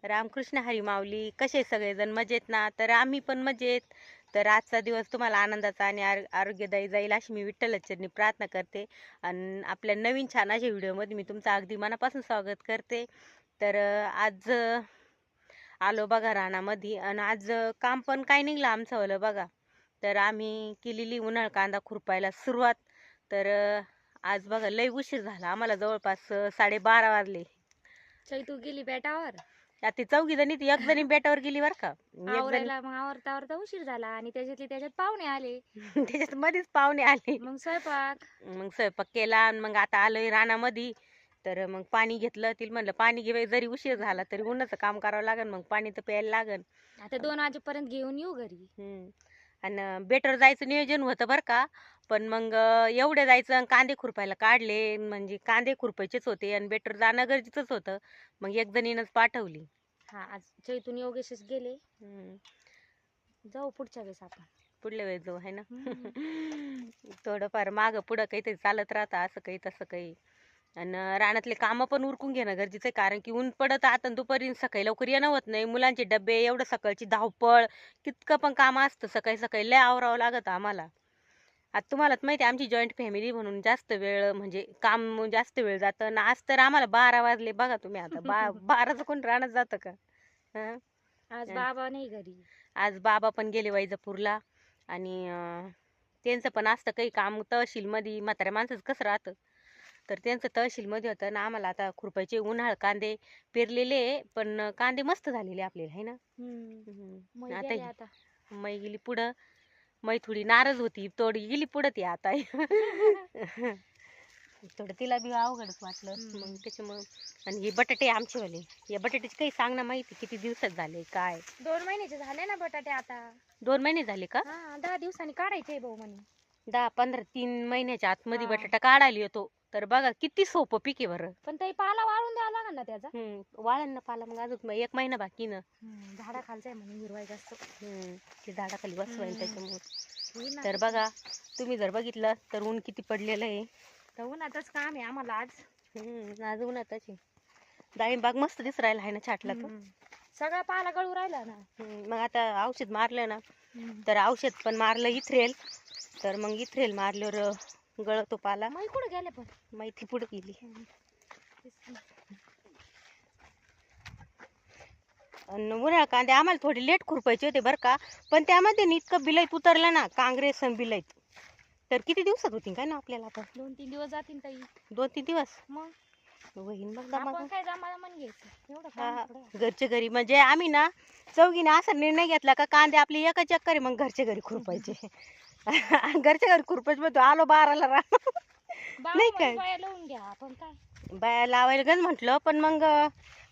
रामकृष्ण हरी माऊली. कसे सगळेजण मजेत ना? तर आम्ही पण मजेत. तर आजचा दिवस तुम्हाला आनंदाचा आणि आरोग्यदायी जाईल अशी मी विठ्ठलाचरणी प्रार्थना करते. आणि आपल्या नवीन छान अशा व्हिडिओमध्ये मी तुमचं अगदी मनापासून स्वागत करते. तर आज आलो बघा रानामध्ये आणि आज काम पण काय निघलं आमचं वालं बघा. तर आम्ही केलेली उन्हाळ कांदा खुरपायला सुरुवात. तर आज बघा लय उशीर झाला आम्हाला, जवळपास 12:30 वाजले. चैतू गेली बेटावर आता ती चौघी जणी ती एक जणी बेटावर गेली बर का. एक जणी आवरायला, मग आवरता आवरता उशीर झाला आणि त्याच्यात पाहुणे आले. त्याच्यात मध्येच पाहुणे आले. मग स्वयंपाक. मग स्वयंपाक केला आणि मग आता आलोय रानामध्ये. तर मग पाणी घेतलं. तिला म्हणलं पाणी घे बाई, जरी उशीर झाला तरी उन्हाचं काम करावं लागेल, मग पाणी तर प्यायला लागेल. आता 2 वाजेपर्यंत घेऊन येऊ घरी. आणि बेटर जायचं नियोजन होतं बरं का. पण मग एवढे जायचं आणि कांदे खुरपायला काढले, म्हणजे कांदे खुरपायचेच होते आणि बेटर जाणं गरजेचंच होतं. मग एक जणीनंच पाठवली. हा, आज चैतून योगेशच गेले. हम्म. जाऊ पुढच्या वेळेस आपण. पुढल्या वेळेस जाऊ आहे ना. हम्म. थोडंफार मागं पुढं काहीतरी चालत राहतं, असं काही तसं काही. आणि रानातले कामं पण उरकून घेणं गरजेचं आहे, कारण की ऊन पडत आता आणि दुपारी सकाळी लवकर येणं होत नाही. मुलांचे डबे, एवढं सकाळची धावपळ, कितकं पण काम असतं. सकाळी सकाळी लय आवरावं लागतं आम्हाला. आता तुम्हालाच माहिती आहे आमची जॉईंट फॅमिली म्हणून जास्त वेळ म्हणजे काम जास्त वेळ जातं ना. आज तर आम्हाला 12 वाजले बघा तुम्ही. आता 12चं कोण रानात जातं का? हं? आज बाबा नाही घरी. आज बाबा पण गेले वैजापूरला. आणि त्यांचं पण असतं काही काम तहसीलमध्ये. म्हाताऱ्या माणसाचं कसं राहतं, तर त्यांचं तहसीलमध्ये होतं ना. आम्हाला आता खुरपायचे उन्हाळ कांदे पेरलेले, पण कांदे मस्त झालेले आपल्याला आहे ना. मग आता गेले आता. मै गेली पुढं. मै थोडी नाराज होती, थोडी गेली पुढं ती आता. थोडं तिला बी अवघडच वाटलं मग त्याच्यामुळं. आणि हे बटाटे आमचेवाले, या बटाट्याची काही सांग ना माहिती, किती दिवसात झाले काय? 2 महिन्याचे झाले ना बटाटे आता. 2 महिने झाले का? हा, 10 दिवसांनी काढायचे भाऊ म्हणे. 10-15 3 महिन्याच्या आतमध्ये हा. बटाटा काढायला येतो. तर बघा किती सोपं पीक आहे बरं. पण ते पाला वाळून द्यावा लागेल ना त्याचा. वाळण पाला मग अजून 1 महिना बाकी ना. झाडाखालचा आहे म्हणून हिरवाई जास्त. ते झाडाखाली बसवायला त्याच्यामुळे. होईल ना तर तसं. बघा तुम्ही जर बघितलं तर ऊन किती पडलेलं आहे. तर उन्हातच काम आहे आम्हाला आज. आज उन्हातच आहे. डाळिंबाग मस्त दिसू राहिला आहे ना छाटला तर. सगळा पाला गळू राहिला ना. मग आता औषध मारलं ना, तर औषध पण मारलं इथरेल. तर मग इथरेल मारल्यावर गळतो पाला. मग कुठे गेले पण. माहिती पुढे गेली. आणि उन्हाळा कांदे आम्हाला थोडे लेट खुरपायचे होते बरं का. पण त्यामध्ये इतकं बिलाईत उतरलं ना, काँग्रेस आणि बिलाईत. तर किती दिवसात होती काय ना आपल्याला आता? 2-3 दिवस जातील ताई. 2-3 दिवस मग होईन बघ आपण काय जमा घ्यायचं एवढं काम थोडं. घरच्या घरी. म्हणजे आम्ही ना चौघीने असा निर्णय घेतला का कांदे आपले एका चक्कर आहे, मग घरच्या घरी खुरपायचे. घरच्या घरी खुरपायचे म्हणतो आलो 12ला नाही काय बाया लावून घ्या आपण काय. बाया लावायला गण म्हटलं, पण मग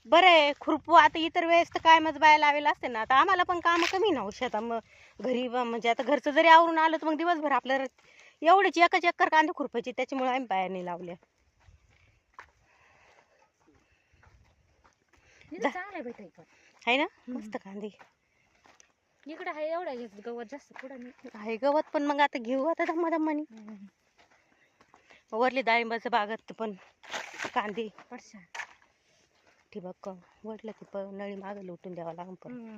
बरं आहे खुरपू. आता इतर वेळेस तर काय मग बाया लावायला असते ना. आता आम्हाला पण काम कमी ना शेतात. मग घरी म्हणजे आता घरचं जरी आवरून आलं तर मग दिवसभर आपल्याला एवढेच एका चक्कर कांदे खुरपायचे, त्याच्यामुळे आम्ही बाया नाही लावल्या. चांगलं भेटाय पण आहे ना मस्त कांदे. इकडे आहे एवढं गवत जास्त पुढे नाही आहे गवत, पण मग आता घेऊ आता दम्मादम्मानी. वरली डाळिंबाचं बागात पण कांदे पडशा ठिबक वडलं ती नळी मागं लुटून द्यावं लागून पण.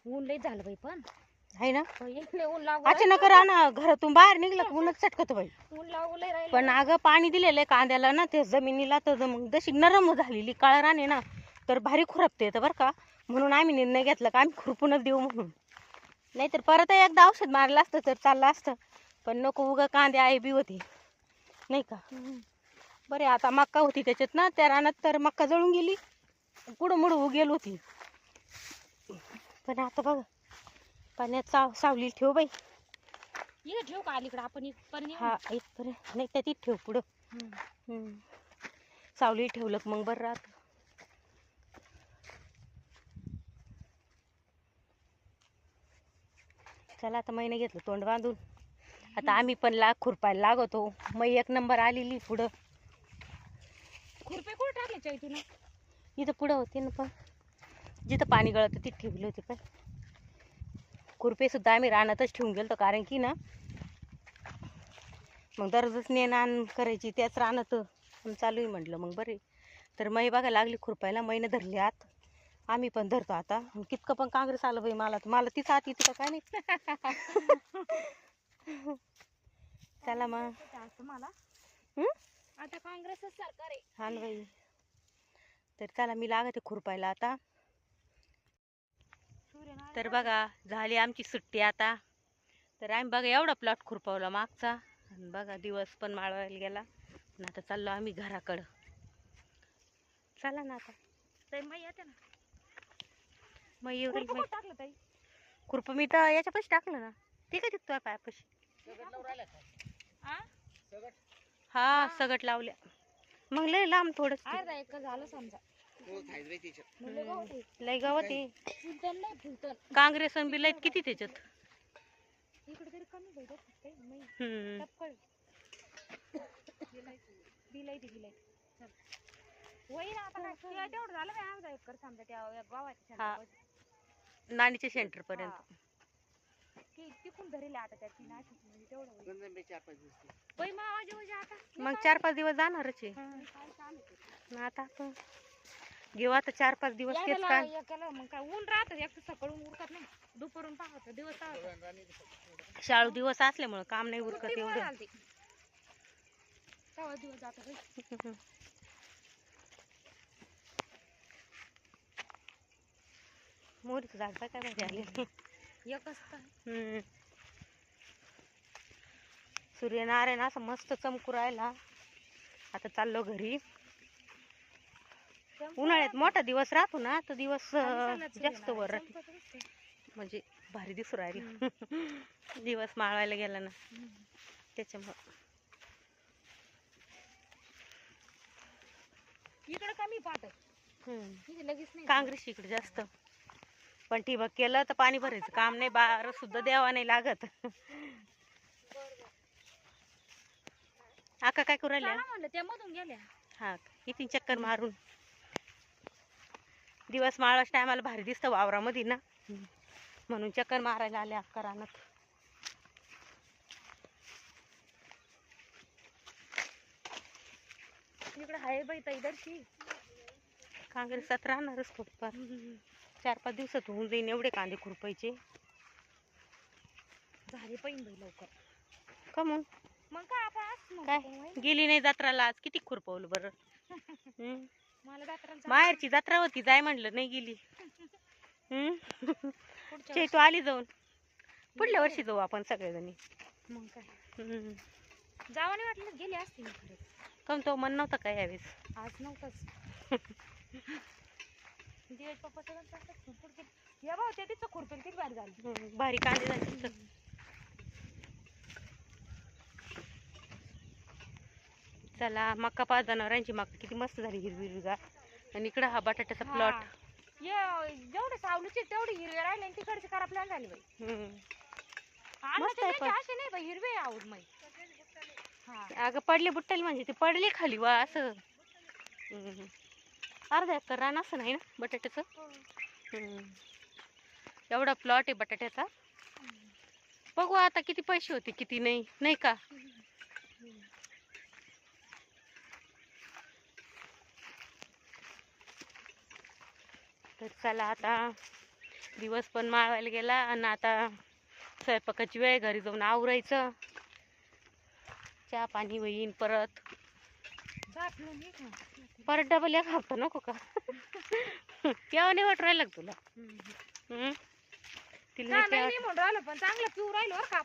ऊन लई झालं बाई पण आहे ना. इकडे ऊन लागू अचानक ना घरातून बाहेर निघलं की ऊनच चटकतो बाई. ऊन लागू लई राहिलं. पण अगं पाणी दिलेलं आहे कांद्याला ना, ते जमिनीला तर मग जशी नरम झालेली काळ राणे ना, तर भारी खुरपते येतं बरं का. म्हणून आम्ही निर्णय घेतला का आम्ही खुरपूनच देऊ म्हणून. नाहीतर परत एकदा औषध मारलं असतं तर चाललं असतं. पण नको, उगा कांदे आहे बी होती नाही का. बरे आता मक्का होती त्याच्यात ना, त्या रानात तर मक्का जळून गेली, पुढं मुडं उगेल होती. पण आता बघा पाण्यात सावली ठेव बाई. ये ठेव का अलीकडे आपण इथपर्यंत येऊ. हा इथपर्यंत नाही, त्यात ठेव पुढं. सावली ठेवलं मग बरं राहत. चला आता महिने घेतलं तोंड बांधून. आता आम्ही पण खुरपायला लागतो. मग 1 नंबर आलेली पुढं. खुरपे कुठे टाकले चैतून. इथं पुढं होती ना, पण जिथं पाणी गळत तिथे ठेवली होती पण. खुरपे सुद्धा आम्ही रानातच ठेवून गेलतो, कारण की ना मग दररोजच नेण करायची त्याच रानात चालू आहे म्हटलं मग बरे. तर मै बघा लागली खुरपायला, मैनं धरली आत, आम्ही पण धरतो आता. कितकं पण काँग्रेस आलं बाई, मला तीच आत येते का काय नाही. चला मग मला आता काँग्रेसच सरकार आहे. हा ना बाई. तर चला मी लागते खुरपायला आता. तर बघा झाली आमची सुट्टी आता. तर आम्ही बघा एवढा प्लॉट खुरपावला मागचा, आणि बघा दिवस पण माळवायला गेला. आणि आता चाललो आम्ही घराकडं. चला ना आता. मग येते ना. मग येऊ टाकलं ताई खुरप मी तर याच्यापाशी टाकलं ना. ते काय तिथं पायापाशी. हा सगट लावल्या. मग लय लांब थोडं अर्धा एक झालं समजा. लय गवत आहे. काँग्रेस आणि बिलाईत किती त्याच्यात. इकडे तरी कमी तेवढं झालं काय अर्धा एकर समजा त्या गावाच्या नाणीच्या सेंटर पर्यंत. तिकून धरेल आता त्याची नाशिक म्हणजे तेवढं मग 4-5 दिवस जाणारच आहे. आता आपण घेऊ आता 4-5 दिवस तेच काय. मग काय ऊन राहत एक सकाळून उरकत नाही, दुपारून पाहत दिवस शाळू दिवस असल्यामुळे काम नाही उरकत एवढं. दिवस जात मोरीचं झाड काय भारी आले. एकच सूर्यनारायण असं मस्त चमकू राहिला. आता चाललो घरी. उन्हाळ्यात मोठा दिवस राहतो ना, तो दिवस जास्त वर राहते, म्हणजे भारी दिसू राहिला. दिवस माळवायला गेला ना त्याच्यामुळं. इकडे कमी पाहत लगेच नाही. काँग्रेस इकडे जास्त. पण ठिबक केलं तर पाणी भरायचं काम नाही, बार सुद्धा द्यावा नाही लागत. आका काय करू राहिल्या. म्हणलं त्यामधून गेल्या. हा इथे चक्कर मारून. दिवस माळवाच टायमाला भारी दिसतं वावरामध्ये ना, म्हणून चक्कर मारायला आले अक्का रानात. इकडे हाय बाई ताई दर्शी. काँग्रेसात राहणारच फक्त. 4-5 दिवसात होऊन जाईन एवढे कांदे खुरपायचे. झाले पाहिजे बाई लवकर. कमून मग काय आपण काय गेली नाही जत्राला आज, किती खुरपवलं बरं. मला जत्रा माहेरची जत्रा होती, जाय म्हणलं नाही गेली. तू आली जाऊन. पुढल्या वर्षी जाऊ आपण सगळेजणी. मग काय जावं नाही वाटलं गेली असते मी खरंच. कम तो मन नव्हतं काय यावेळेस. आज नव्हतंच. दिवस पप्पा सगळं या भाऊ त्या तिथं खुरपेल किती भारी झाली. भारी कांदे झाले. चला मक्का 5 जनावरांची मक्का किती मस्त झाली हिरवी हिरवीगार. आणि इकडं हा बटाट्याचा प्लॉट. जेवढे सावलीचे तेवढे हिरवे राहिले, तिकडचे खराब प्लॅन झाले बाई. मस्त आहे पण. असे नाही बाई हिरवे आवड माई. अगं पडले बुट्टल म्हणजे ते पडले खाली वा असं. अर्धा एकर रान असं नाही ना बटाट्याचं. एवढा प्लॉट आहे बटाट्याचा. बघू आता किती पैसे होते किती नाही, नाही का. तर चला आता दिवस पण माळवायला गेला, आणि आता स्वयंपाकाची वेळ, घरी जाऊन आवरायचं. चहा पाणी होईन परत डबल एक हप्ता नको का. केव्हा नाही वाट राहिला तुला. तिला पण चांगलं पिऊ राहिलो का.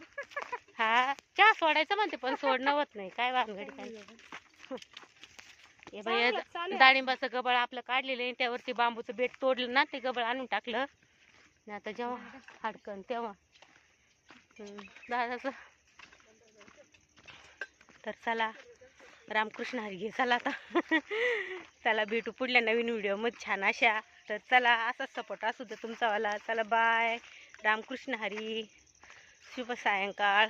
हा चहा सोडायचं म्हणते पण सोडणं होत नाही, काय भानगडी काय. हे बाई डाळिंबाचं गबळ आपलं काढलेलं आहे, त्यावरती बांबूचं बेट तोडलं ना, ते गबळ आणून टाकलं. आता जेव्हा हाडकन तेव्हा दादाचं. तर चला रामकृष्ण हरी घे. चला आता चला भेटू पुढल्या नवीन व्हिडिओ मध्ये छान अशा. तर चला असाच सपोर्ट असू दे तुमचावाला. चला बाय. रामकृष्ण हरी. शुभ सायंकाळ.